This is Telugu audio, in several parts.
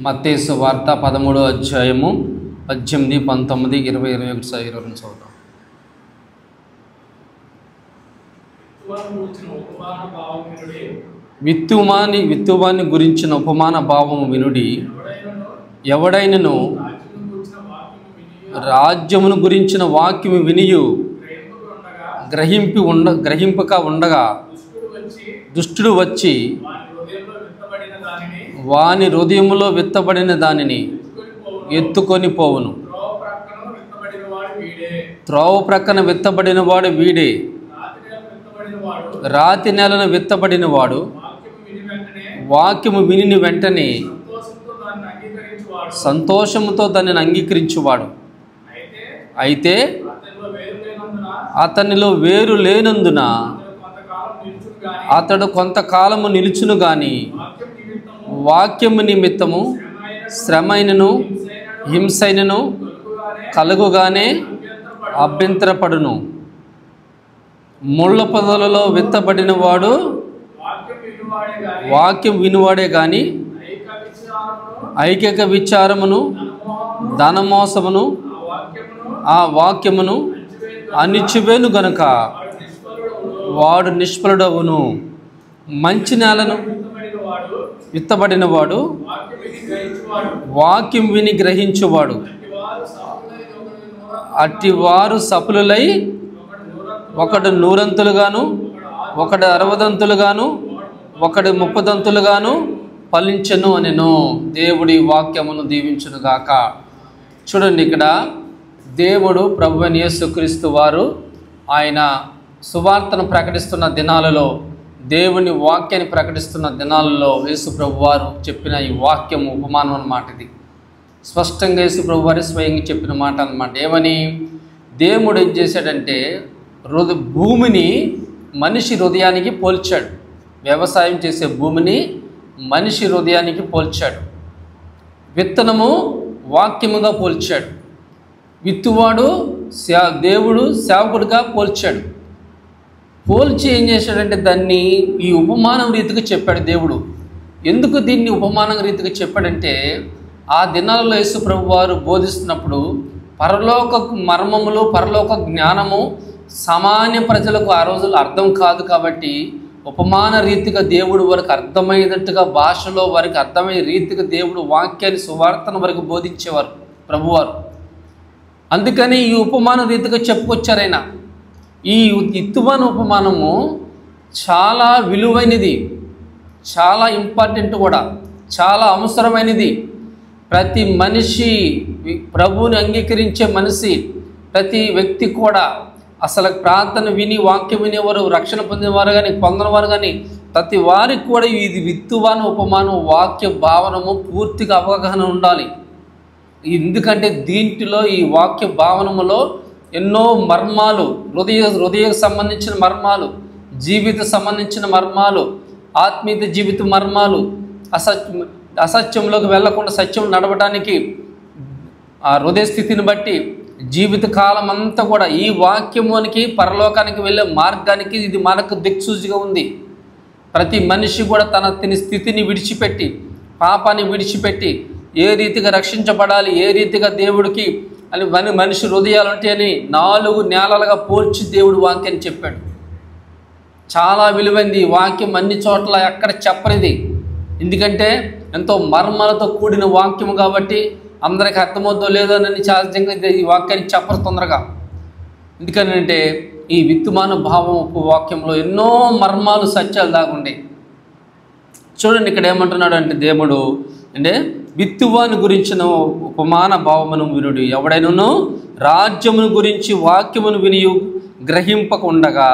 మత్తయి సువార్త 13వ అధ్యాయము 18, 19, 20, 21 చదువుతాం. విత్తువాని గురించిన ఉపమాన భావము వినుడి. ఎవడైనను రాజ్యమును గురించిన వాక్యము వినియు గ్రహింపక ఉండగా దుష్టుడు వచ్చి వాని హృదయములో విత్తబడిన దానిని ఎత్తుకొని పోవును. త్రోవ ప్రక్కన విత్తబడిన వాడు వీడే. రాతి నేలను విత్తబడిన వాడు వాక్యము విని వెంటనే సంతోషముతో దానిని అంగీకరించువాడు. అయితే అతనిలో వేరు లేనందున అతడు కొంతకాలము నిలుచును గాని వాక్యము నిమిత్తము శ్రమైనను హింసైనను కలుగుగానే అభ్యంతరపడును. ముళ్ళ పొదలలో విత్తబడిన వాడు వాక్యం వినువాడే గాని ఐక్యక విచారమును ధనమోసమును ఆ వాక్యమును అణిచివేను గనుక వాడు నిష్ఫలుడవును. మంచి నేలను విత్తబడిన వాడు వాక్యం విని గ్రహించువాడు. అట్టి వారు సఫలులై ఒకడు 100 ఒకడు 60 ఒకడు 30 ఫలించెను అనెను. దేవుడి వాక్యమును దీవించును గాక. చూడండి, ఇక్కడ దేవుడు ప్రభువైన యేసుక్రీస్తు వారు ఆయన సువార్తను ప్రకటిస్తున్న దినాలలో, దేవుని వాక్యాన్ని ప్రకటిస్తున్న దినాలలో యేసు ప్రభు వారు చెప్పిన ఈ వాక్యము ఉపమానం అన్నమాట. ఇది స్పష్టంగా యేసు ప్రభు వారు స్వయంగా చెప్పిన మాట అన్నమాట. ఏమని? దేవుడు ఏం చేశాడంటే భూమిని మనిషి హృదయానికి పోల్చాడు. వ్యవసాయం చేసే భూమిని మనిషి హృదయానికి పోల్చాడు. విత్తనము వాక్యముగా పోల్చాడు. విత్తువాడు దేవుడు సేవకుడిగా పోల్చాడు. పోల్చి ఏం చేశాడంటే దాన్ని ఈ ఉపమానం రీతిగా చెప్పాడు దేవుడు. ఎందుకు దీన్ని ఉపమానం రీతిగా చెప్పాడంటే ఆ దినాలలో యేసు ప్రభు వారు బోధిస్తున్నప్పుడు పరలోక మర్మములు, పరలోక జ్ఞానము సామాన్య ప్రజలకు ఆ రోజుల్లో అర్థం కాదు. కాబట్టి ఉపమాన రీతిగా దేవుడు వారికి అర్థమయ్యేటట్టుగా, భాషలో వారికి అర్థమయ్యే రీతిగా దేవుడు వాక్యాన్ని, సువార్తను వారికి బోధించేవారు ప్రభువారు. అందుకని ఈ ఉపమాన రీతిగా చెప్పుకొచ్చారైనా. ఈ విత్తువాని ఉపమానము చాలా విలువైనది, చాలా ఇంపార్టెంట్ కూడా, చాలా అవసరమైనది. ప్రతి మనిషి, ప్రభువుని అంగీకరించే మనిషి, ప్రతి వ్యక్తి కూడా అసలు ప్రార్థన విని వాక్యం వినేవారు, రక్షణ పొందినవారు కానీ పొందినవారు కానీ ప్రతి వారికి కూడా ఇది విత్తువాని ఉపమానం, వాక్య భావనము పూర్తిగా అవగాహన ఉండాలి. ఎందుకంటే దీంట్లో ఈ వాక్య భావనములో ఎన్నో మర్మాలు, హృదయ సంబంధించిన మర్మాలు, జీవిత సంబంధించిన మర్మాలు, ఆత్మీయ జీవిత మర్మాలు, అసత్యంలోకి వెళ్లకుండా సత్యం నడవడానికి ఆ హృదయ స్థితిని బట్టి జీవిత కాలం అంతా కూడా ఈ వాక్యమునికి, పరలోకానికి వెళ్ళే మార్గానికి ఇది మనకు దిక్సూచిగా ఉంది. ప్రతి మనిషి కూడా తన స్థితిని విడిచిపెట్టి, పాపాన్ని విడిచిపెట్టి ఏ రీతిగా రక్షించబడాలి, ఏ రీతిగా దేవుడికి అని మనిషి హృదయాలు ఉంటాయని 4 నేలలుగా పోల్చి దేవుడు వాక్యాన్ని చెప్పాడు. చాలా విలువైంది ఈ వాక్యం. అన్ని చోట్ల ఎక్కడ చెప్పనిది. ఎందుకంటే ఎంతో మర్మాలతో కూడిన వాక్యము కాబట్టి అందరికి అర్థమవుతుందో లేదో అని సహజంగా ఈ వాక్యాన్ని చెప్పరు తొందరగా. ఎందుకనంటే ఈ విత్తుమాన భావం వాక్యంలో ఎన్నో మర్మాలు, సత్యాలు దాగుండే. చూడండి, ఇక్కడ ఏమంటున్నాడు అంటే దేవుడు అంటే విత్తువాని గురించిన ఉపమాన భావమును వినుడి. ఎవడైనను రాజ్యమును గురించి వాక్యమును విని గ్రహింపక ఉండగా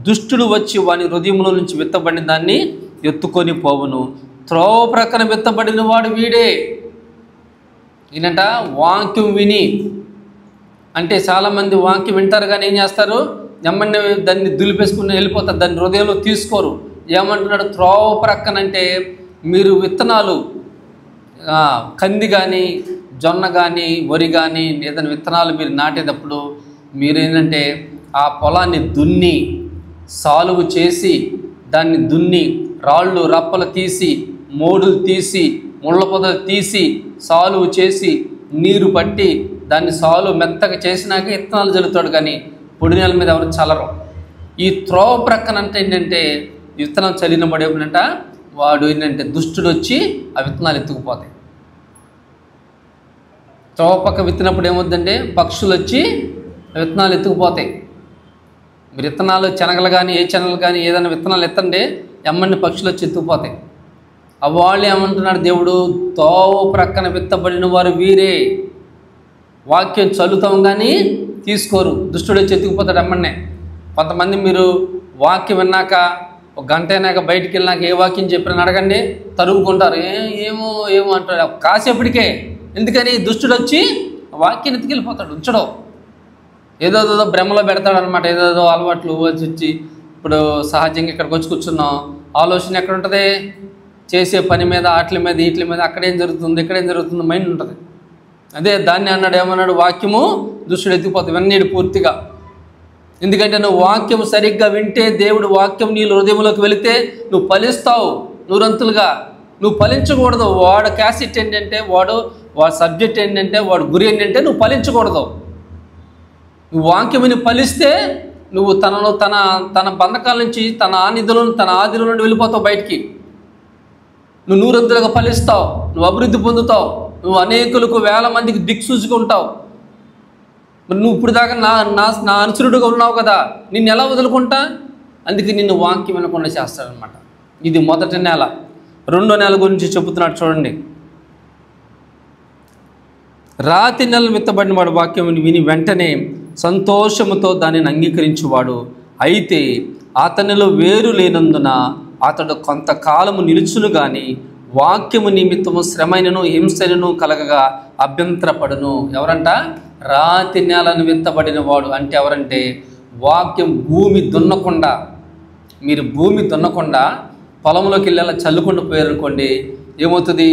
దుష్టుడు వచ్చి వాని హృదయములో నుంచి విత్తబడిన దాన్ని ఎత్తుకొని పోవును. త్రోవ ప్రక్కన విత్తబడిన వాడు వీడే. ఈయనట వాక్యం విని, అంటే చాలామంది వాక్యం వింటారు కానీ ఏం చేస్తారు, ఎమ్మని దాన్ని దులిపేసుకుని వెళ్ళిపోతారు, దాన్ని హృదయంలో తీసుకోరు. ఏమంటున్నాడు? త్రోవ ప్రక్కనంటే మీరు విత్తనాలు, కంది కానీ, జొన్న కానీ, వరి కానీ ఏదైనా విత్తనాలు మీరు నాటేటప్పుడు మీరేంటంటే ఆ పొలాన్ని దున్ని, సాలువు చేసి, దాన్ని దున్ని, రాళ్ళు రప్పలు తీసి, మోడులు తీసి, ముళ్ళ పొదలు తీసి సాలువు చేసి నీరు పట్టి దాన్ని సాలు మెత్తగా చేసినాక విత్తనాలు జల్లుతాడు, కానీ పొడి నేల మీద ఎవరు చల్లరు. ఈ త్రోవ ప్రక్కన అంటే ఏంటంటే విత్తనం చల్లిన పడి ఏమిటంట వాడు ఏంటంటే దుష్టుడు వచ్చి ఆ విత్తనాలు ఎత్తుకుపోతాయి. త్రోవ పక్క విత్తినప్పుడు ఏమవుతుందంటే పక్షులు వచ్చి విత్తనాలు ఎత్తుకుపోతాయి. మీరు విత్తనాలు శనగలు కానీ ఏ శనగలు కానీ ఏదైనా విత్తనాలు ఎత్తండి, ఎమ్మని పక్షులు వచ్చి ఎత్తుకుపోతాయి. వాళ్ళు ఏమంటున్నాడు దేవుడు, తోవ ప్రక్కన విత్తబడిన వారు వీరే. వాక్యం చల్లుతాం కానీ తీసుకోరు, దుష్టుడు వచ్చి ఎత్తుకుపోతాడు ఎమ్మన్నే. కొంతమంది మీరు వాక్యం విన్నాక ఒక గంట అయినాక బయటికి వెళ్ళినాక ఏ వాక్యం చెప్పిన అడగండి, తరుగుకుంటారు. ఏమో ఏమో అంటాడు కాసేపటికే. ఎందుకని దుష్టుడు వచ్చి వాక్యాన్ని ఎత్తుకెళ్ళిపోతాడు, ఉంచడం. ఏదోదో భ్రమలో పెడతాడనమాట, ఏదోదో అలవాట్లు వచ్చి. ఇప్పుడు సహజంగా ఇక్కడికి వచ్చి కూర్చున్నాం, ఆలోచన ఎక్కడ ఉంటుంది? చేసే పని మీద, ఆటల మీద, వీటి మీద, అక్కడేం జరుగుతుంది, ఇక్కడేం జరుగుతుంది మైండ్ ఉంటుంది. అదే దాన్ని అన్నాడు, ఏమన్నాడు, వాక్యము దుష్టుడు ఎత్తిపోతుంది విన్నీడు పూర్తిగా. ఎందుకంటే నువ్వు వాక్యం సరిగ్గా వింటే, దేవుడు వాక్యం నీ హృదయంలోకి వెళితే నువ్వు ఫలిస్తావు నూరంతులుగా. నువ్వు ఫలించకూడదు. వాడు క్యాసెట్ ఏంటంటే, వాడు సబ్జెక్ట్ ఏంటంటే, వాడు గురి ఏంటంటే నువ్వు ఫలించకూడదు. నువ్వు వాక్యముని ఫలిస్తే నువ్వు తన బంధకాల నుంచి, తన ఆదిలో నుండి వెళ్ళిపోతావు బయటికి. నువ్వు నూరంతులుగా ఫలిస్తావు, నువ్వు అభివృద్ధి పొందుతావు, నువ్వు అనేకులకు వేల మందికి దిక్సూచిగా ఉంటావు. మరి నువ్వు ఇప్పుడు దాకా నా అనుసరుడుగా ఉన్నావు కదా, నిన్ను ఎలా వదులుకుంటా? అందుకే నిన్ను వాక్యం వినకుండా చేస్తాడనమాట. ఇది మొదటి నెల. రెండో నెల గురించి చెబుతున్నాడు చూడండి. రాతి నెల విత్తబడిన వాడు వాక్యం విని వెంటనే సంతోషముతో దానిని అంగీకరించువాడు. అయితే అతనిలో వేరు లేనందున అతడు కొంతకాలము నిలుచును గాని వాక్యము నిమిత్తము శ్రమైనను హింసలను కలగగా అభ్యంతరపడును. ఎవరంట? రాతి నేలను విత్తబడిన వాడు. అంటే ఎవరంటే వాక్యం భూమి దున్నకుండా, మీరు భూమి దున్నకుండా పొలంలోకి వెళ్ళేలా చల్లుకుండా పోయారనుకోండి, ఏమవుతుంది?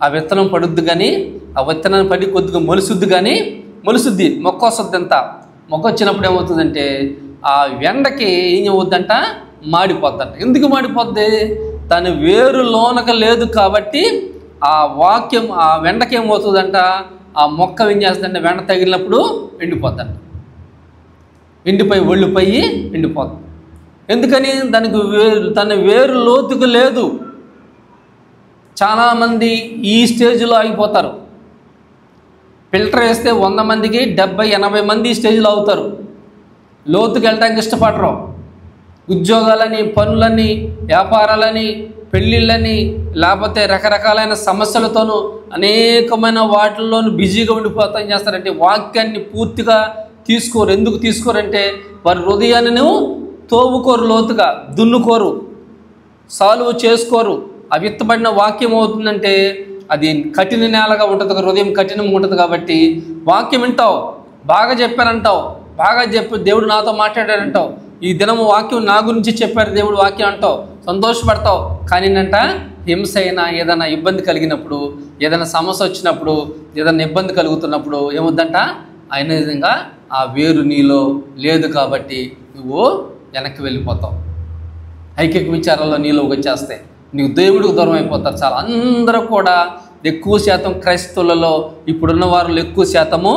ఆ విత్తనం పడుద్ది, కానీ ఆ విత్తనాన్ని పడి కొద్దిగా మొలుసుద్ది, కానీ మొలుసుద్ది, మొక్క వస్తుంది. అంత మొక్క వచ్చినప్పుడు ఏమవుతుందంటే ఆ ఎండకి ఏం అవుద్దంట, మాడిపోద్దంట. ఎందుకు మాడిపోద్ది? దాని వేరు లోనక లేదు కాబట్టి ఆ వాక్యం ఆ వెండకి ఏమవుతుందంట, ఆ మొక్క ఏం చేస్తుందంటే వెండ తగిలినప్పుడు ఎండిపోద్దంట. ఎండిపోయి ఒళ్ళిపోయి ఎండిపోతుంది. ఎందుకని? దాని వేరు లోతుకు లేదు. చాలామంది ఈ స్టేజ్లో ఆగిపోతారు. ఫిల్టర్ వేస్తే 100 మందికి 70-80 మంది ఈ స్టేజ్లో అవుతారు. లోతుకు వెళ్ళడానికి ఇష్టపడరు. ఉద్యోగాలని, పనులని, వ్యాపారాలని, పెళ్ళిళ్ళని, లేకపోతే రకరకాలైన సమస్యలతోనూ అనేకమైన వాటిల్లోనూ బిజీగా ఉండిపోతా ఏం చేస్తారంటే వాక్యాన్ని పూర్తిగా తీసుకోరు. ఎందుకు తీసుకోరంటే వారి హృదయాన్ని తోవుకోరు, లోతుగా దున్నుకోరు, సాల్వ్ చేసుకోరు. ఆ విత్తబడిన వాక్యం అవుతుందంటే అది కఠిన నేలగా ఉంటుంది, హృదయం కఠినంగా ఉంటుంది. కాబట్టి వాక్యం వింటావు, బాగా చెప్పారంటావు, బాగా దేవుడు నాతో మాట్లాడారంటావు, ఈ దినము వాక్యం నా గురించి చెప్పారు దేవుడు వాక్యం అంటావు, సంతోషపడతావు. కానీ ఏంటంట హింస అయినా, ఏదైనా ఇబ్బంది కలిగినప్పుడు, ఏదైనా సమస్య వచ్చినప్పుడు, ఏదైనా ఇబ్బంది కలుగుతున్నప్పుడు ఏమొద్దంట, అయిన విధంగా ఆ వేరు నీలో లేదు కాబట్టి నువ్వు వెనక్కి వెళ్ళిపోతావు. ఐక్య విచారాల్లో నీలో వచ్చేస్తాయి, నీకు దేవుడికి దూరం అయిపోతారు. చాలా అందరూ కూడా ఎక్కువ శాతం క్రైస్తవులలో ఇప్పుడున్న వారిలో ఎక్కువ శాతము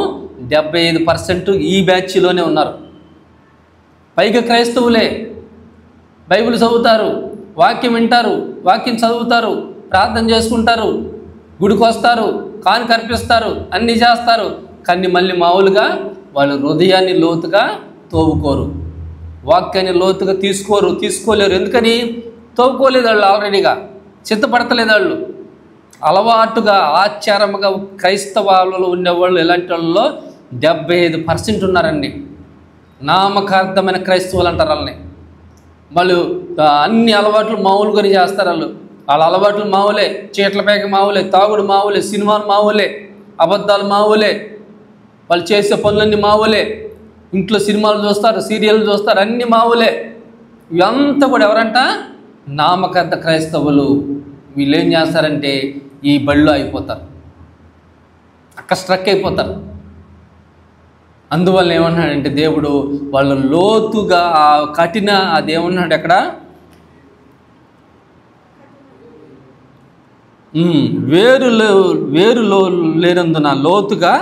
75% ఈ బ్యాచ్లోనే ఉన్నారు. పైగా క్రైస్తవులే, బైబిల్ చదువుతారు, వాక్యం వింటారు, వాక్యం చదువుతారు, ప్రార్థన చేసుకుంటారు, గుడికి వస్తారు, కాను కర్పిస్తారు, అన్నీ చేస్తారు. కానీ మళ్ళీ మామూలుగా వాళ్ళు హృదయాన్ని లోతుగా తోవుకోరు, వాక్యాన్ని లోతుగా తీసుకోలేరు. ఎందుకని? తోవుకోలేదు వాళ్ళు, ఆల్రెడీగా సిద్ధపడతలేదు వాళ్ళు. అలవాటుగా ఆచారముగా క్రైస్తవాలలో ఉండేవాళ్ళు ఎలాంటి వాళ్ళలో 75% ఉన్నారండి. నామకార్థమైన క్రైస్తవులు అంటారు వాళ్ళని. వాళ్ళు అన్ని అలవాట్లు మామూలుగానే చేస్తారు. వాళ్ళ అలవాట్లు మామూలే, చీట్ల పేక మామూలే, తాగుడు మామూలే, సినిమాలు మామూలే, అబద్ధాలు మామూలే, వాళ్ళు చేసే పనులన్నీ మామూలే, ఇంట్లో సినిమాలు చూస్తారు, సీరియల్ చూస్తారు, అన్నీ మామూలే. ఇవంతా కూడా ఎవరంట? నామకార్థ క్రైస్తవులు. వీళ్ళు ఏం చేస్తారంటే ఈ బళ్ళు అయిపోతారు, అక్కడ స్ట్రక్ అయిపోతారు. అందువల్ల ఏమన్నాడంటే దేవుడు వాళ్ళు లోతుగా ఆ కఠిన అదేమన్నాడు అక్కడ వేరులో లేనందున, లోతుగా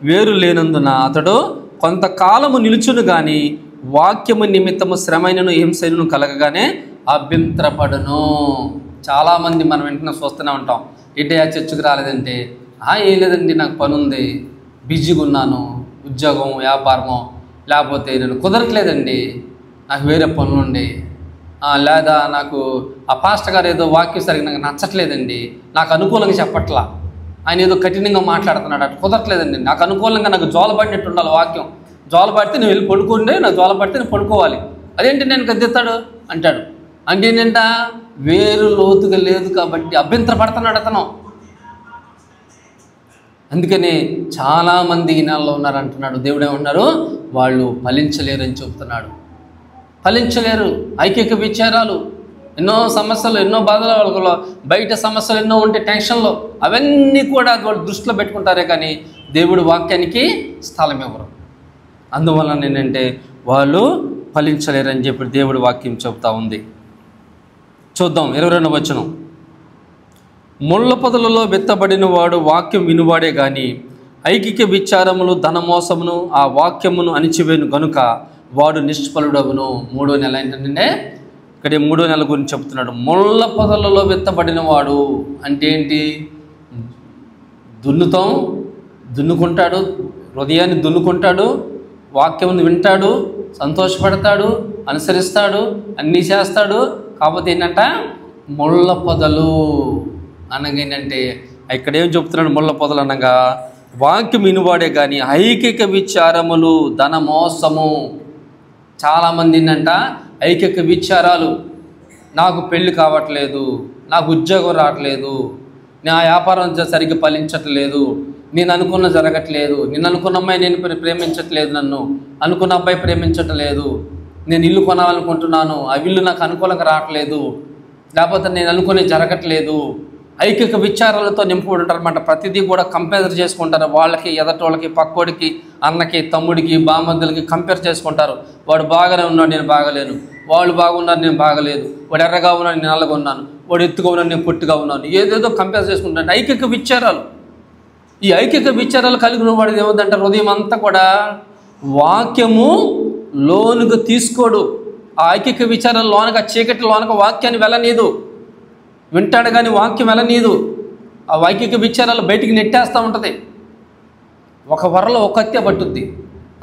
వేరు లేనందున అతడు కొంతకాలము నిలుచును కానీ వాక్యము నిమిత్తము శ్రమైనను హింసను కలగగానే అభ్యంతరపడును. చాలామంది మనం వెంటనే చూస్తూనే ఉంటాం, ఏంటి ఆ చర్చకు రాలేదంటే, ఏం లేదండి నాకు పని ఉంది, బిజీగా ఉన్నాను, ఉద్యోగం వ్యాపారమో, లేకపోతే నేను కుదరట్లేదండి, నాకు వేరే పనులుండి, లేదా నాకు ఆ పాస్టర్ గారు ఏదో వాక్యం సరిగ్గా నాకు నచ్చట్లేదండి, నాకు అనుకూలంగా చెప్పట్లా, ఆయన ఏదో కఠినంగా మాట్లాడుతున్నాడు, అటు కుదరట్లేదండి, నాకు అనుకూలంగా నాకు జోలబడినట్టు ఉండాలి వాక్యం, జోలబడితే నేను వెళ్ళి పడుకుంటే, నాకు జోలబడితే నేను పడుకోవాలి, అదేంటి నేను గద్దెత్తాడు అంటాడు. అంటే ఏంటంట, వేరు లోతుగా లేదు కాబట్టి అభ్యంతరపడుతున్నాడు అతను. అందుకని చాలామంది ఈ నెలలో ఉన్నారు అంటున్నాడు. దేవుడు ఏమన్నారు, వాళ్ళు ఫలించలేరని చెబుతున్నాడు. ఫలించలేరు. ఐక్యక విచారాలు, ఎన్నో సమస్యలు, ఎన్నో బాధలు, వాళ్ళలో బయట సమస్యలు ఎన్నో ఉంటే టెన్షన్లు, అవన్నీ కూడా వాళ్ళు దృష్టిలో పెట్టుకుంటారే కానీ దేవుడు వాక్యానికి స్థలం ఇవ్వరు. అందువలన ఏంటంటే వాళ్ళు ఫలించలేరని చెప్పి దేవుడి వాక్యం చెబుతా ఉంది. చూద్దాం 22వ వచనం. ముళ్ళ పొదలలో విత్తబడిన వాడు వాక్యం వినువాడే గాని ఐకిక విచారములు ధనమోసమును ఆ వాక్యమును అణిచివేను గనుక వాడు నిష్ఫలుడవును. 3వ నెల ఏంటంటే ఇక్కడ 3వ నెల గురించి చెప్తున్నాడు. ముళ్ళ పొదలలో విత్తబడిన వాడు అంటే ఏంటి? దున్నుకుంటాడు, హృదయాన్ని దున్నుకుంటాడు, వాక్యమును వింటాడు, సంతోషపడతాడు, అనుసరిస్తాడు, అన్నీ చేస్తాడు. కాకపోతే ఏంటంట, ముళ్ళ పొదలు అనగా ఏంటంటే ఇక్కడ ఏం చెప్తున్నాడు? ముళ్ళ పొదలు అనగా వాక్యం వినువాడే కానీ ఐకిక విచారములు ధనమోసము. చాలామంది ఏంటంట ఐకిక విచారాలు, నాకు పెళ్ళి కావట్లేదు, నాకు ఉద్యోగం రావట్లేదు, నా వ్యాపారం సరిగ్గా ఫలించట్లేదు, నేను అనుకున్న జరగట్లేదు, నేను అనుకున్న అమ్మాయి నేను ప్రేమించట్లేదు, నన్ను అనుకున్న అబ్బాయి ప్రేమించట్లేదు, నేను ఇల్లు కొనాలనుకుంటున్నాను, ఆ ఇల్లు నాకు అనుకూలంగా రావట్లేదు, లేకపోతే నేను అనుకునే జరగట్లేదు. ఐకిక విచారాలతో నింపుకుంటారు అన్నమాట. ప్రతిదీ కూడా కంపేర్ చేసుకుంటారు. వాళ్ళకి, ఎదటోళ్ళకి, పక్కోడికి, అన్నకి, తమ్ముడికి, బామద్దులకి కంపేర్ చేసుకుంటారు. వాడు బాగానే ఉన్నాడు, నేను బాగలేను, వాళ్ళు బాగున్నారు, నేను బాగలేదు, వాడు ఎర్రగా ఉన్నాడు, నేను నల్లగా ఉన్నాను, వాడు ఎత్తుగా ఉన్నాడు, నేను పొట్టిగా ఉన్నాను, ఏదేదో కంపేర్ చేసుకుంటాను. ఐకిక విచారాలు. ఈ ఐకిక విచారాలు కలిగిన వాడిది ఏమవుతుందంటే హృదయం అంతా కూడా వాక్యము లోనుగా తీసుకోడు. ఆ ఐకిక విచారాలు లోనగా, చీకటి లోనగా వాక్యాన్ని వెళ్ళనీదు. వింటాడు కానీ వాక్యం వెళ్ళనీదు. ఆ ఐకిక విచారాలు బయటికి నెట్టేస్తూ ఉంటుంది. ఒక వరలో ఒక కత్తి పట్టుద్ది.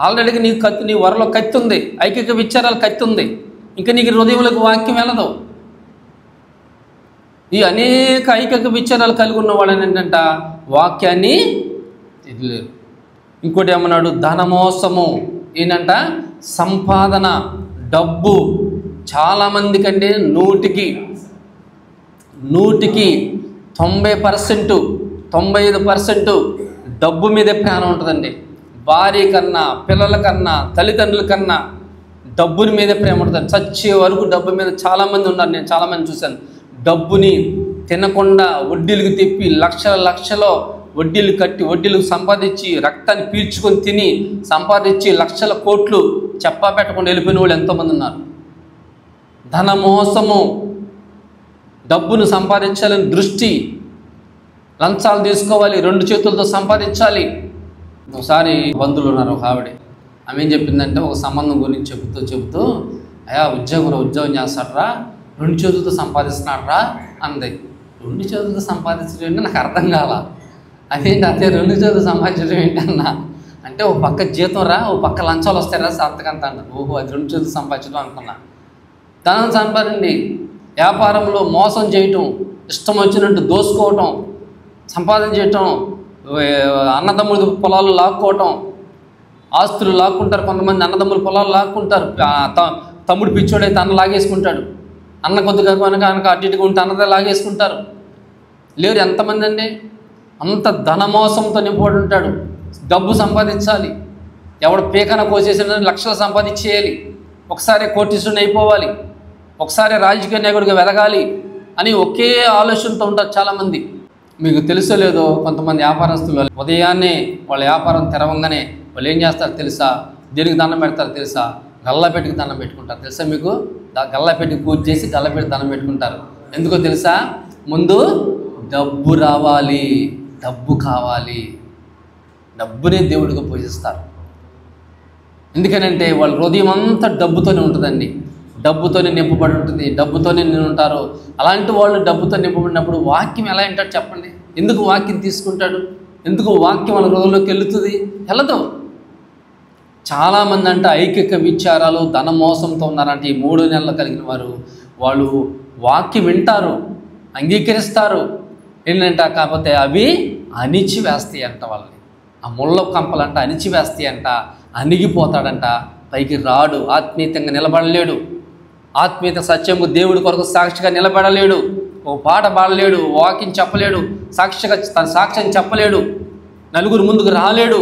ఆల్రెడీగా నీ వరలో కత్తి ఉంది, ఐకిక విచారాలు కత్తి ఉంది, ఇంకా నీకు హృదయంలోకి వాక్యం వెళ్ళదు. ఈ అనేక ఐకిక విచారాలు కలిగి ఉన్న వాళ్ళని ఏంటంట వాక్యాన్ని తినలేరు. ఇంకోటి ఏమన్నాడు? ధనమోసము. ఏంటంట? సంపాదన, డబ్బు. చాలామంది కంటే 100కి 90%, 95% డబ్బు మీదే ప్రాణం ఉంటుందండి. భార్య కన్నా, పిల్లల కన్నా, తల్లిదండ్రుల కన్నా డబ్బుని మీదే ప్రేమ ఉంటుంది. చచ్చే వరకు డబ్బు మీద చాలామంది ఉన్నారు. నేను చాలామంది చూశాను. డబ్బుని తినకుండా వడ్డీలకు తిప్పి లక్షల వడ్డీలు కట్టి, వడ్డీలకు సంపాదించి, రక్తాన్ని పీల్చుకొని తిని సంపాదించి లక్షల కోట్లు చెప్పా పెట్టకుండా వెళ్ళిపోయిన వాళ్ళు ఎంతోమంది ఉన్నారు. ధనమోసము, డబ్బును సంపాదించాలని దృష్టి, లంచాలు తీసుకోవాలి, 2 చేతులతో సంపాదించాలి. ఒకసారి బంధువులు ఉన్నారు, ఒక ఆవిడ. ఆమె ఏం చెప్పిందంటే, ఒక సంబంధం గురించి చెబుతూ అయ్యా ఉద్యోగం చేస్తాడరా, 2 చేతులతో సంపాదిస్తున్నాడరా అంది. 2 చేతులతో సంపాదించడం ఏంటి నాకు అర్థం కాల. అదేంటి అదే 2 చేతులతో సంపాదించడం ఏంటన్నా అంటే, ఓ పక్క జీతం రా, ఓ పక్క లంచాలు వస్తాయి రా, అంతకంత అన్నారు. ఓహో, అది 2 చేతులతో సంపాదించడం అనుకున్నా. ధనం సంపాదండి, వ్యాపారంలో మోసం చేయటం, ఇష్టం వచ్చినట్టు దోసుకోవటం, సంపాదన చేయటం, అన్నదమ్ముడు పొలాలు లాక్కోవటం, ఆస్తులు లాక్కుంటారు. కొంతమంది అన్నదమ్ముల పొలాలు లాక్కుంటారు. తమ్ముడు పిచ్చోడైతే అన్న లాగేసుకుంటాడు, అన్న కొద్దిగా కనుక అటు ఇటుగా ఉంటే అన్నదే లాగేసుకుంటారు. లేరు ఎంతమంది అండి? అంత ధనమోసంతో నింపబడి ఉంటాడు. డబ్బు సంపాదించాలి, ఎవడు పీకన కోసేసిన లక్షలు సంపాదించేయాలి, ఒకసారి కోటీశ్వరుని అయిపోవాలి, ఒకసారి రాజకీయ నాయకుడిగా వెలగాలి అని ఒకే ఆలోచనతో ఉంటారు చాలామంది. మీకు తెలుసో లేదో, కొంతమంది వ్యాపారస్తులు ఉదయాన్నే వాళ్ళ వ్యాపారం తెరవంగానే వాళ్ళు ఏం చేస్తారు తెలుసా? దేనికి దండం పెడతారు తెలుసా? గల్లాపెట్టికి దండం పెట్టుకుంటారు. తెలుసా మీకు? గల్లాపెట్టికి పూజ చేసి గల్లాపెట్టి దండం పెట్టుకుంటారు. ఎందుకో తెలుసా? ముందు డబ్బు రావాలి, డబ్బు కావాలి, డబ్బునే దేవుడిగా పూజిస్తారు. ఎందుకనంటే వాళ్ళ హృదయం అంతా డబ్బుతోనే ఉంటుందండి, డబ్బుతోనే నింపబడి ఉంటుంది, డబ్బుతోనే ఉంటారు. అలాంటి వాళ్ళు డబ్బుతో నింపబడినప్పుడు వాక్యం ఎలా వింటాడు చెప్పండి? ఎందుకు వాక్యం తీసుకుంటాడు? ఎందుకు వాక్యం వాళ్ళ హృదయంలోకి వెళుతుంది? వెళ్ళదు. చాలామంది అంటే ఐకిక విచారాలు, ధన మోసంతో ఉన్నారంటే ఈ 3 నెలలు కలిగిన వారు, వాళ్ళు వాక్యం వింటారు, అంగీకరిస్తారు, ఏంటంట, కాకపోతే అవి అణిచివేస్తాయి అంట వాళ్ళని. ఆ ముళ్ళ కంపలంట అణిచివేస్తాయి అంట, అణిగిపోతాడంట, పైకి రాడు, ఆత్మీయంగా నిలబడలేడు, ఆత్మీయత సత్యము దేవుడి కొరకు సాక్షిగా నిలబడలేడు, ఓ పాట పాడలేడు, వాకింగ్ చెప్పలేడు, సాక్షిగా తన సాక్ష్యం చెప్పలేడు, నలుగురు ముందుకు రాలేడు.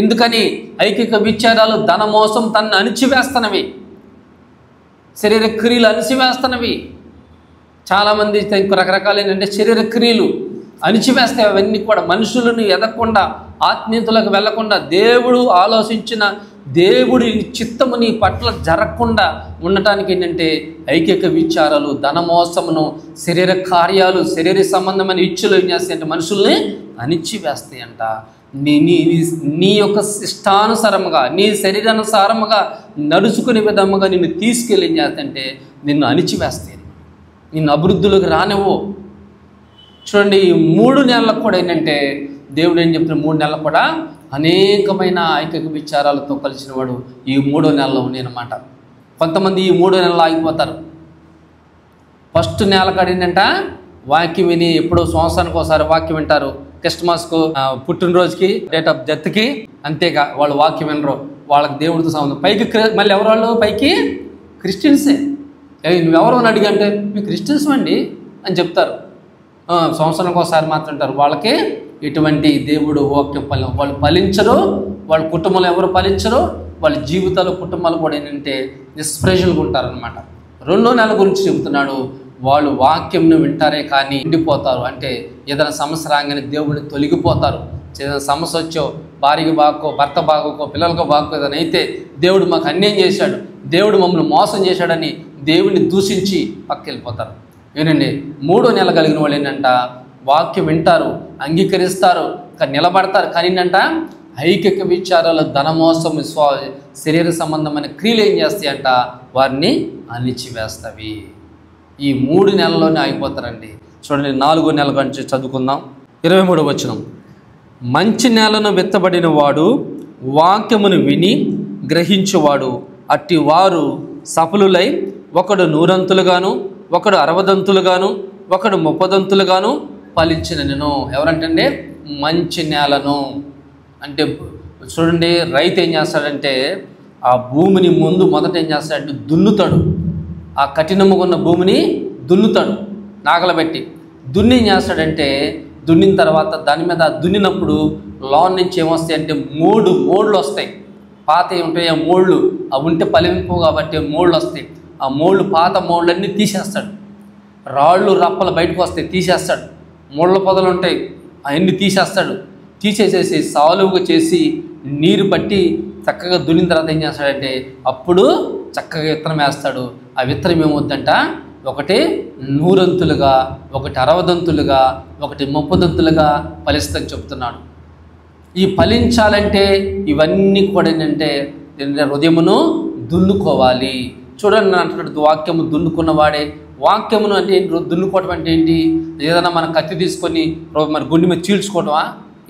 ఎందుకని? ఐకిక విచారాలు, ధన మోసం తనను అణిచివేస్తున్నవి, శరీర క్రియలు అణిచివేస్తున్నవి. చాలామంది రకరకాలు ఏంటంటే శరీర క్రియలు అణిచివేస్తాయి. అవన్నీ కూడా మనుషులను ఎదగకుండా, ఆత్మీయతలకు వెళ్లకుండా, దేవుడు ఆలోచించిన దేవుడి చిత్తము నీ పట్ల జరగకుండా ఉండటానికి ఏంటంటే ఐకిక విచారాలు, ధన మోసమును, శరీర కార్యాలు, శరీర సంబంధమైన ఇచ్చులు ఏం చేస్తాయంటే మనుషుల్ని అణిచివేస్తాయంట. నీ యొక్క ఇష్టానుసారముగా, నీ శరీరానుసారముగా నడుచుకునే విధముగా నిన్ను తీసుకెళ్ళి ఏం చేస్తాయంటే నిన్ను అణిచివేస్తాయి, నిన్ను అభివృద్ధిలోకి రానివ్వు. చూడండి, ఈ 3 నెలలకు కూడా ఏంటంటే దేవుడు ఏం చెప్తున్న 3 నెలలకు కూడా అనేకమైన ఐకిక విచారాలతో కలిసిన వాడు ఈ 3వ నెలలో ఉన్నాయన్నమాట. కొంతమంది ఈ 3వ నెలలో ఆగిపోతారు. ఫస్ట్ నెల కడిందంట వాక్యం విని, ఎప్పుడో సంవత్సరానికి ఒకసారి వాక్యం వింటారు, క్రిస్మస్కు, పుట్టినరోజుకి, డేట్ ఆఫ్ డెత్కి, అంతేగా వాళ్ళు వాక్యం వినరు, వాళ్ళకి దేవుడితో సంబంధం. పైకి మళ్ళీ ఎవరు వాళ్ళు? పైకి క్రిస్టియన్సే. నువ్వెవరు అని అడిగంటే మీ క్రిస్టియన్స్ అండి అని చెప్తారు. సంవత్సరానికి ఒకసారి మాత్రం అంటారు. వాళ్ళకి ఎటువంటి దేవుడు వాక్యం వాళ్ళు ఫలించరు, వాళ్ళ కుటుంబంలో ఎవరు ఫలించరు, వాళ్ళ జీవితాలు, కుటుంబాలు కూడా ఏంటంటే నిష్ప్రయోజనంగా ఉంటారనమాట. 2వ నెల గురించి చెబుతున్నాడు. వాళ్ళు వాక్యంను వింటారే కానీ ఉండిపోతారు. అంటే ఏదైనా సమస్య రాగానే దేవుడిని తొలగిపోతారు. ఏదైనా సమస్య వచ్చో, భార్యకు బాగో, భర్త బాగోకో, పిల్లలకు బాగో, ఏదైనా అయితే దేవుడు మాకు అన్యాయం చేశాడు, దేవుడు మమ్మల్ని మోసం చేశాడని దేవుడిని దూషించి పక్కకెళ్ళిపోతారు. ఏనండి 3వ నెల కలిగిన వాళ్ళు ఏంటంట వాక్యం వింటారు, అంగీకరిస్తారు, నిలబడతారు. కానీ ఏంటంట ఐకిక విచారాలు, ధనమోసం, శరీర సంబంధమైన క్రియలు ఏం చేస్తాయంట వారిని అణిచివేస్తవి. ఈ 3 నెలల్లోనే ఆగిపోతారండి. చూడండి, 4వ నెల గురించి చదువుకుందాం. 23వ వచనం. మంచి నేలను విత్తబడిన వాడు వాక్యమును విని గ్రహించువాడు, అట్టి వారు సఫలులై ఒకడు 100 ఒకడు 60 ఒకడు 30 ఫలించిన నేను. ఎవరంటే మంచి నేలను అంటే చూడండి, రైతు ఏం చేస్తాడంటే ఆ భూమిని ముందు మొదట ఏం చేస్తాడంటే దున్నుతాడు. ఆ కఠినముగా ఉన్న భూమిని దున్నుతాడు, నాగలబెట్టి దున్ని ఏం చేస్తాడంటే, దున్నిన తర్వాత దాని మీద దున్నినప్పుడు లోన్ నుంచి ఏమొస్తాయి అంటే 3 మోళ్ళు వస్తాయి. పాత ఉంటాయి ఆ మోళ్ళు, అవి ఉంటే ఫలింపు కాబట్టి మోళ్ళు వస్తాయి. ఆ మోళ్ళు, పాత మోళ్ళన్నీ తీసేస్తాడు. రాళ్ళు రప్పలు బయటకు వస్తాయి, తీసేస్తాడు. ముళ్ళ పొదలు ఉంటాయి, అవన్నీ తీసేస్తాడు. తీసేసేసి సాలువుగా చేసి నీరు పట్టి చక్కగా దున్నిన తర్వాత ఏం చేస్తాడంటే అప్పుడు చక్కగా విత్తనం వేస్తాడు. ఆ విత్తనం ఏమవుద్దంట, ఒకటి 100 ఒకటి 60 ఒకటి 30 ఫలిస్తుందని చెప్తున్నాడు. ఈ ఫలించాలంటే ఇవన్నీ కూడా ఏంటంటే హృదయమును దున్నుకోవాలి. చూడండి అంటున్నాడు, వాక్యము దున్నుకున్నవాడే. వాక్యమును అంటే దున్నుకోవటం అంటే ఏంటి? ఏదైనా మన కత్తి తీసుకొని మరి గుండె మీద చీల్చుకోవటమా?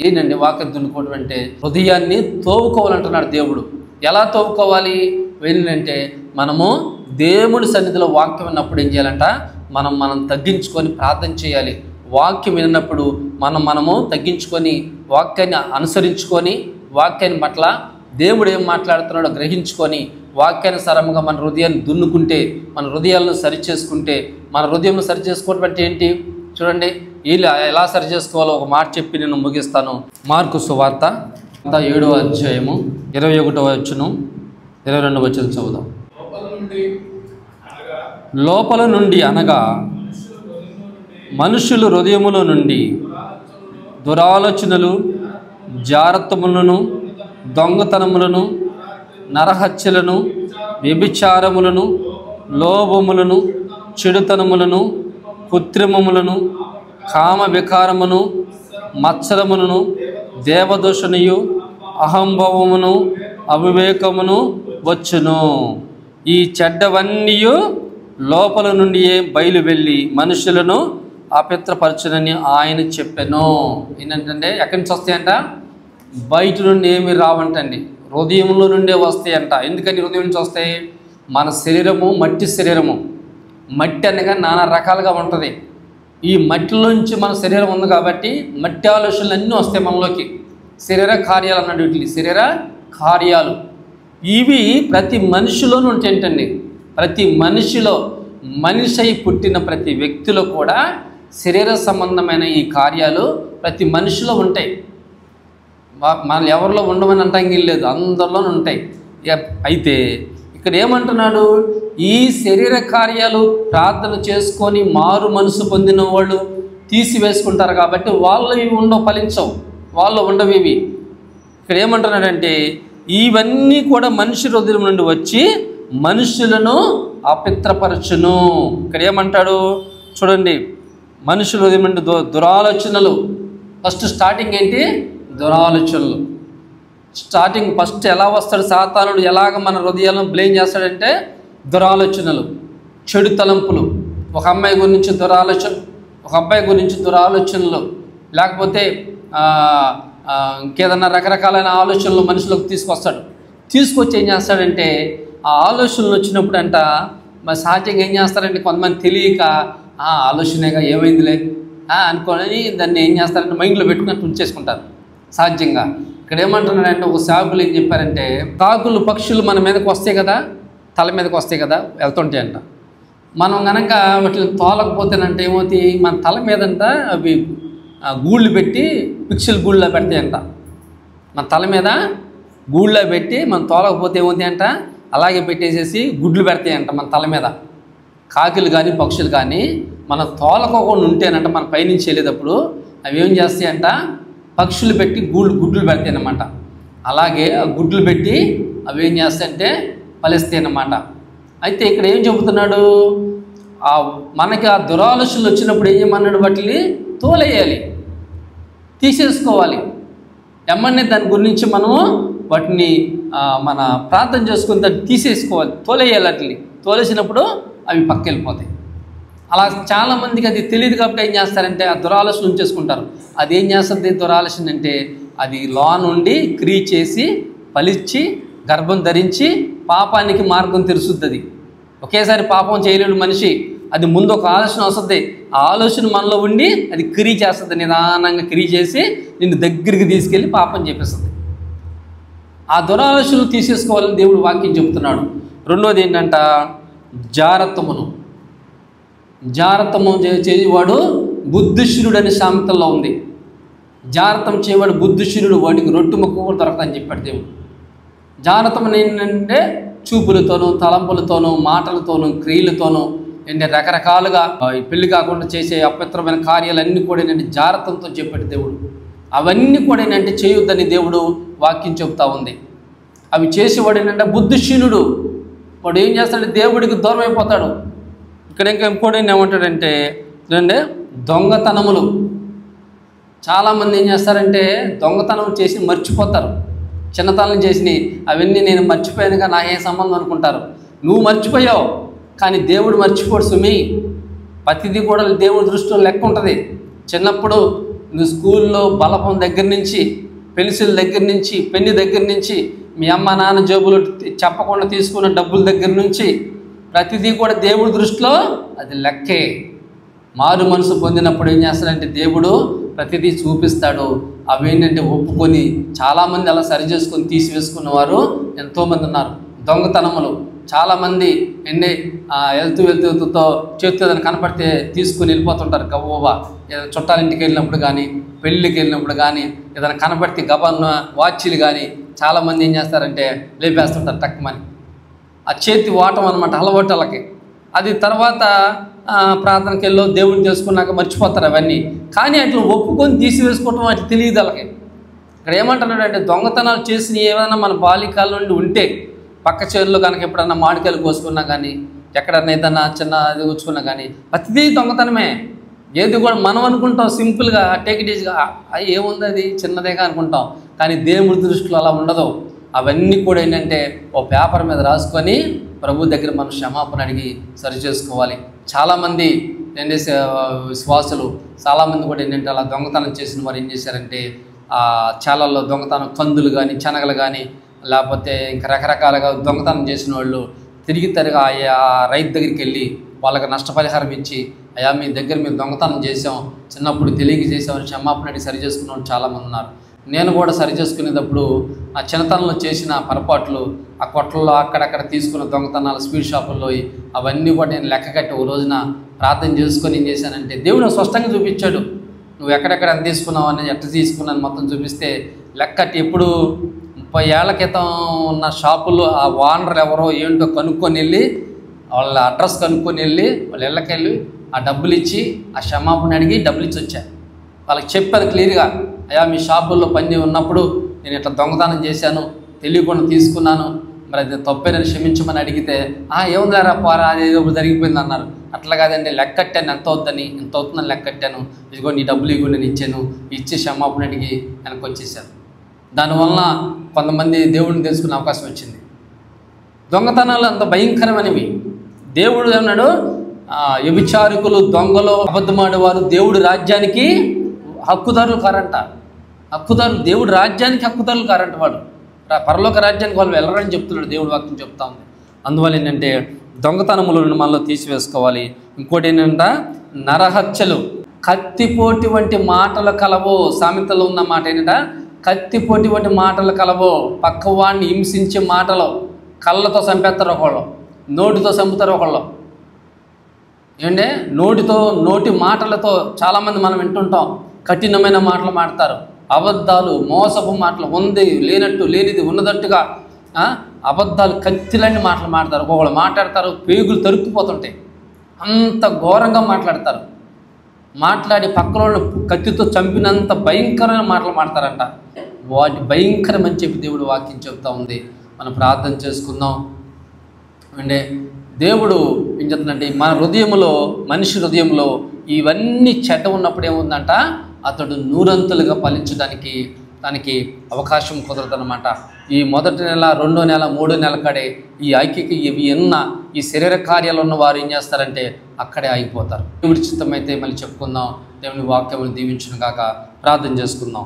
ఏంటండి వాక్యం దున్నుకోవడం అంటే? హృదయాన్ని తోవుకోవాలంటున్నాడు దేవుడు. ఎలా తోవుకోవాలి? ఏంటంటే మనము దేవుడి సన్నిధిలో వాక్యం విన్నప్పుడు ఏం చేయాలంట, మనం తగ్గించుకొని ప్రార్థన చేయాలి. వాక్యం విన్నప్పుడు మనము తగ్గించుకొని వాక్యాన్ని అనుసరించుకొని వాక్యాన్ని పట్ల దేవుడు ఏం మాట్లాడుతున్నాడో గ్రహించుకొని వాక్యానుసారంగా మన హృదయాన్ని దున్నుకుంటే, మన హృదయాలను సరిచేసుకుంటే, మన హృదయంను సరిచేసుకోవడం అంటే ఏంటి చూడండి. వీళ్ళు ఎలా సరి చేసుకోవాలో ఒక మాట చెప్పి నేను ముగిస్తాను. మార్కు సువార్త 7వ అధ్యాయము 21వ వచనం 22వ వచనం చదువుదాం. లోపల నుండి అనగా మనుషులు హృదయములో నుండి దురాలోచనలు, జారత్వములను, దొంగతనములను, నరహత్యలను, వ్యభిచారములను, లోభములను, చెడుతనములను, కృత్రిమములను, కామ వికారమును, మత్సరమును, దేవదూషణయు, అహంభవమును, అవివేకమును వచ్చును. ఈ చెడ్డవన్నీ లోపల నుండియే బయలు వెళ్ళి మనుషులను అపవిత్రపరచునని ఆయన చెప్పెను. ఏంటంటే ఎక్కడి నుంచి వస్తాయంట? బయట నుండి ఏమి రావంటండి, హృదయంలో నుండే వస్తాయంట. ఎందుకని హృదయం నుంచి వస్తాయి? మన శరీరము మట్టి శరీరము. మట్టి అనగా నానా రకాలుగా ఉంటుంది. ఈ మట్టిలోంచి మన శరీరం ఉంది కాబట్టి మట్టి ఆలోచనలు అన్నీ వస్తాయి మనలోకి. శరీర కార్యాలు అన్నాడు వీటిని, శరీర కార్యాలు. ఇవి ప్రతి మనిషిలోనూ ఉంటాయంటండి. ప్రతి మనిషిలో, మనిషి అయి పుట్టిన ప్రతి వ్యక్తిలో కూడా శరీర సంబంధమైన ఈ కార్యాలు ప్రతి మనిషిలో ఉంటాయి. మన ఎవరిలో ఉండమని అంటానికి లేదు, అందరిలోనూ ఉంటాయి. అయితే ఇక్కడ ఏమంటున్నాడు? ఈ శరీర కార్యాలు ప్రార్థన చేసుకొని మారు మనసు పొందిన వాళ్ళు తీసివేసుకుంటారు కాబట్టి వాళ్ళు ఇవి ఉండవు, ఫలించవు, వాళ్ళు ఉండవు ఇవి. ఇక్కడ ఏమంటున్నాడంటే ఇవన్నీ కూడా మనిషి హృదయం నుండి వచ్చి మనుషులను అపవిత్రపరచును. ఇక్కడ ఏమంటాడు చూడండి, మనుషుల హృదయం నుండి దురాలోచనలు. ఫస్ట్ స్టార్టింగ్ ఏంటి? దురాలోచనలు. స్టార్టింగ్ ఫస్ట్ ఎలా వస్తాడు సాతానుడు? ఎలాగ మన హృదయాలను బ్లేమ్ చేస్తాడంటే దురాలోచనలు, చెడు తలంపులు. ఒక అమ్మాయి గురించి దురాలోచన, ఒక అబ్బాయి గురించి దురాలోచనలు, లేకపోతే ఇంకేదన్నా రకరకాలైన ఆలోచనలు మనుషులకు తీసుకొస్తాడు. తీసుకొచ్చి ఏం చేస్తాడంటే ఆ ఆలోచనలు వచ్చినప్పుడు అంట మరి సహజంగా ఏం చేస్తారంటే కొంతమంది తెలియక ఆలోచనేగా ఏమైందిలే అనుకోని దాన్ని ఏం చేస్తారంటే మైండ్లో పెట్టుకున్నట్టు ఉంచేసుకుంటారు సహజంగా. ఇక్కడ ఏమంటున్నాడంటే ఒక సాకులు ఏం చెప్పారంటే, కాకులు పక్షులు మన మీదకి వస్తాయి కదా, తల మీదకి వస్తాయి కదా, వెళ్తుంటాయంట. మనం కనుక వాటిని తోలకపోతేనంటే ఏమవుతాయి, మన తల మీదంట అవి గూళ్ళు పెట్టి పిక్షులు గూళ్ళలో పెడతాయంట. మన తల మీద గూళ్ళో పెట్టి మనం తోలకపోతే ఏమవుతాయంట, అలాగే పెట్టేసేసి గుడ్లు పెడతాయంట మన తల మీద. కాకులు కానీ పక్షులు కానీ మనం తోలకోకుండా ఉంటేనంట మన పైనుంచి వెళ్ళేటప్పుడు అవి ఏం చేస్తాయంట, పక్షులు పెట్టి గుడ్లు పెడతాయి అన్నమాట. అలాగే ఆ గుడ్లు పెట్టి అవి ఏం చేస్తాయంటే ఫలిస్తాయి అన్నమాట. అయితే ఇక్కడ ఏం చెబుతున్నాడు, మనకి ఆ దురాలోచనలు వచ్చినప్పుడు ఏం చేయమన్నాడు, వాటిని తోలేయాలి, తీసేసుకోవాలి. ఎమ్మనే దాని గురించి మనము వాటిని మన ప్రార్థన చేసుకుని దాన్ని తీసేసుకోవాలి, తోలేయాలి. వాటిని తోలేసినప్పుడు అవి పక్కకి వెళ్ళిపోతాయి. అలా చాలామందికి అది తెలియదు కాబట్టి ఏం చేస్తారంటే ఆ దురాలోచన ఉంచేసుకుంటారు. అది ఏం చేస్తుంది దురాలోచన అంటే, అది లో నుండి క్రియ చేసి ఫలించి గర్భం ధరించి పాపానికి మార్గం తెరుస్తుంది. అది ఒకేసారి పాపం చేయలేడు మనిషి. అది ముందు ఒక ఆలోచన వస్తుంది, ఆ ఆలోచన మనలో ఉండి అది క్రియ చేస్తుంది, నిదానంగా క్రియ చేసి నిన్ను దగ్గరికి తీసుకెళ్ళి పాపం చేపిస్తుంది. ఆ దురాలోచనలు తీసేసుకోవాలని దేవుడు వాక్యం చెబుతున్నాడు. రెండోది ఏంటంట, జారత్వము చేయవాడు బుద్ధిశూరుడు అనే సామెతల్లో ఉంది. జారత్వం చేయవాడు బుద్ధిశూరుడు, వాడికి రొట్టు ముక్క కూడా దొరకదని చెప్పాడు దేవుడు. జారత్వం ఏంటంటే చూపులతోనూ, తలంపులతోనూ, మాటలతోనూ, క్రియలతోనూ ఏంటంటే రకరకాలుగా పెళ్లి కాకుండా చేసే అపవిత్రమైన కార్యాలన్నీ కూడా ఏంటంటే జారత్వంతో చెప్పాడు దేవుడు. అవన్నీ కూడా ఏంటంటే చేయొద్దని దేవుడు వాక్యం చెబుతూ ఉంది. అవి చేసేవాడు ఏంటంటే బుద్ధిశూన్యుడు. వాడు ఏం చేస్తాడంటే దేవుడికి దూరం అయిపోతాడు. ఇక్కడ ఇంకోటి ఏమంటాడంటే చూడండి, దొంగతనములు. చాలామంది ఏం చేస్తారంటే దొంగతనం చేసి మర్చిపోతారు. చిన్నతనం చేసినవి అవన్నీ నేను మర్చిపోయానుగా, నాకేం సంబంధం అనుకుంటారు. నువ్వు మర్చిపోయావు కానీ దేవుడు మర్చిపోడు సుమి. ప్రతిదీ కూడా దేవుడి దృష్టిలో లెక్క ఉంటుంది. చిన్నప్పుడు నువ్వు స్కూల్లో బలపం దగ్గర నుంచి, పెన్సిల్ దగ్గర నుంచి, పెన్ను దగ్గర నుంచి, మీ అమ్మ నాన్న జేబులు చెప్పకుండా తీసుకున్న డబ్బుల దగ్గర నుంచి ప్రతిదీ కూడా దేవుడి దృష్టిలో అది లెక్కే. మారు మనసు పొందినప్పుడు ఏం చేస్తాడంటే దేవుడు ప్రతిదీ చూపిస్తాడు. అవి ఏంటంటే ఒప్పుకొని చాలామంది అలా సరి చేసుకొని తీసివేసుకున్నవారు ఎంతోమంది ఉన్నారు. దొంగతనములు చాలామంది వెళ్తూతో చేతితో దాన్ని కనపడితే తీసుకుని వెళ్ళిపోతుంటారు గవ్వా. ఏదైనా చుట్టాలింటికి వెళ్ళినప్పుడు కానీ, పెళ్ళికి వెళ్ళినప్పుడు కానీ, ఏదైనా కనపడితే గబన్న వాచీలు కానీ చాలామంది ఏం చేస్తారంటే లేపేస్తుంటారు టక్కుమని. ఆ చేతి వాటం అనమాట అలవాటు వాళ్ళకి. అది తర్వాత ప్రార్థనకి వెళ్ళో దేవుడిని తెలుసుకున్నాక మర్చిపోతారు అవన్నీ. కానీ అట్లా ఒప్పుకొని తీసివేసుకోవటం అట్లా తెలియదు వాళ్ళకి. ఇక్కడ ఏమంటున్నాడు అంటే దొంగతనాలు చేసిన ఏమైనా మన బాల్యకాల నుండి ఉంటే, పక్క చేరులో కనుక ఎప్పుడన్నా మామిడికాయలు కోసుకున్నా కానీ, ఎక్కడన్నా ఏదన్నా చిన్న అది కూర్చుకున్నా కానీ ప్రతిదీ దొంగతనమే. ఏది కూడా మనం అనుకుంటాం సింపుల్గా టేక్ ఇట్ ఈజ్గా ఏముంది అది చిన్నదేగా అనుకుంటాం, కానీ దేవుడి దృష్టిలో అలా ఉండదు. అవన్నీ కూడా ఏంటంటే ఓ పేపర్ మీద రాసుకొని ప్రభు దగ్గర మనం క్షమాపణ అడిగి సరి చేసుకోవాలి. చాలామంది ఏంటంటే విశ్వాసులు చాలామంది కూడా ఏంటంటే అలా దొంగతనం చేసిన వారు ఏం చేశారంటే చాలాల్లో దొంగతనం కందులు కానీ శనగలు కానీ లేకపోతే ఇంకా రకరకాలుగా దొంగతనం చేసిన వాళ్ళు తిరిగి ఆ రైతు దగ్గరికి వెళ్ళి వాళ్ళకి నష్టపరిహారం ఇచ్చి, అయ్యా మీ దగ్గర మేము దొంగతనం చేసాం, చిన్నప్పుడు తెలియక చేసామని క్షమాపణ అడిగి సరి చేసుకున్న వాళ్ళు చాలామంది ఉన్నారు. నేను కూడా సరి చేసుకునేటప్పుడు ఆ చిన్నతనంలో చేసిన పొరపాట్లు, ఆ కొట్లలో అక్కడక్కడ తీసుకున్న దొంగతనాలు, స్వీట్ షాపుల్లో అవన్నీ కూడా నేను లెక్క కట్టి ఓ రోజున ప్రార్థన చేసుకొని ఏం చేశానంటే దేవుడు స్పష్టంగా చూపించాడు. నువ్వు ఎక్కడెక్కడ ఎంత తీసుకున్నావు అనేది ఎట్లా తీసుకున్నాను మొత్తం చూపిస్తే లెక్క కట్టి ఎప్పుడు 30 ఏళ్ల క్రితం ఉన్న షాపుల్లో ఆ ఓనర్ ఎవరో ఏంటో కనుక్కొని వెళ్ళి వాళ్ళ అడ్రస్ కనుక్కొని వెళ్ళి వాళ్ళ ఇళ్ళకి వెళ్ళి ఆ డబ్బులు ఇచ్చి ఆ క్షమాపణ అడిగి డబ్బులు ఇచ్చి వచ్చా. వాళ్ళకి చెప్పాను క్లియర్గా, అయ్యా మీ షాపుల్లో పని ఉన్నప్పుడు నేను ఇట్లా దొంగతనం చేశాను, తెలియకుండా తీసుకున్నాను, మరి అది తప్పేనని క్షమించమని అడిగితే ఏముందారా పోరా అది ఏదో జరిగిపోయింది అన్నారు. అట్లా కాదండి, లెక్క కట్టాను ఎంత అవుద్దని, ఎంత అవుతుందని లెక్క కట్టాను, ఇదిగో నీ డబ్బులు ఇగో నేను ఇచ్చాను, ఇచ్చి క్షమాపణ అడిగి వెనక్కి వచ్చేసాను. దానివల్ల కొంతమంది దేవుడిని తెలుసుకునే అవకాశం వచ్చింది. దొంగతనాలు అంత భయంకరమైనవి. దేవుడు అన్నాడు, వ్యభిచారికులు, దొంగలు, అబద్ధమాడేవారు దేవుడి రాజ్యానికి హక్కుదారులు కారంట. హక్కుదారులు దేవుడి రాజ్యానికి హక్కుదారులు కారంట. వాడు పరలోక రాజ్యానికి వాళ్ళు వెళ్ళరని చెప్తున్నాడు, దేవుడి వాక్యం చెప్తా ఉంది. అందువల్ల ఏంటంటే దొంగతనములను మనలో తీసివేసుకోవాలి. ఇంకోటి ఏంటంటే నరహత్యలు, కత్తిపోటి వంటి మాటలు కలవో. సామెతలో ఉన్న మాట ఏంటంటే కత్తిపోటి వంటి మాటలు కలవో. పక్కవాడిని హింసించే మాటలు, కళ్ళతో చంపేస్తారు ఒకళ్ళు, నోటితో చంపుతారు ఒకళ్ళు. ఏంటంటే నోటి మాటలతో చాలామంది మనం వింటుంటాం, కఠినమైన మాటలు మాడతారు, అబద్ధాలు, మోసపు మాటలు, ఉంది లేనట్టు లేనిది ఉన్నదట్టుగా అబద్ధాలు, కత్తిలాంటి మాటలు మాడతారు. ఒకళ్ళు మాట్లాడతారు పేగులు తరుక్కుపోతుంటాయి, అంత ఘోరంగా మాట్లాడతారు. మాట్లాడి పక్కన కత్తితో చంపినంత భయంకరమైన మాటలు మాడతారంట. వాటి భయంకరం అని చెప్పి దేవుడు వాక్యం చెప్తా ఉంది. మనం ప్రార్థన చేసుకుందాం. అంటే దేవుడు ఏం చెప్తుందంటే మన హృదయంలో, మనిషి హృదయంలో ఇవన్నీ చెడ్డ ఉన్నప్పుడు ఏముందంట, అతడు నూరంతులుగా ఫలించడానికి దానికి అవకాశం కుదరదన్నమాట. ఈ మొదటి నెల, 2వ నెల, 3వ నెల కాడే ఈ ఐక్యకి ఇవి ఈ శరీర కార్యాలు ఉన్న వారు ఏం చేస్తారంటే అక్కడే ఆగిపోతారు. దేవుడి చిత్తమైతే మళ్ళీ చెప్పుకుందాం. దేవుని వాక్యములు దీవించును గాక. ప్రార్థన చేసుకుందాం.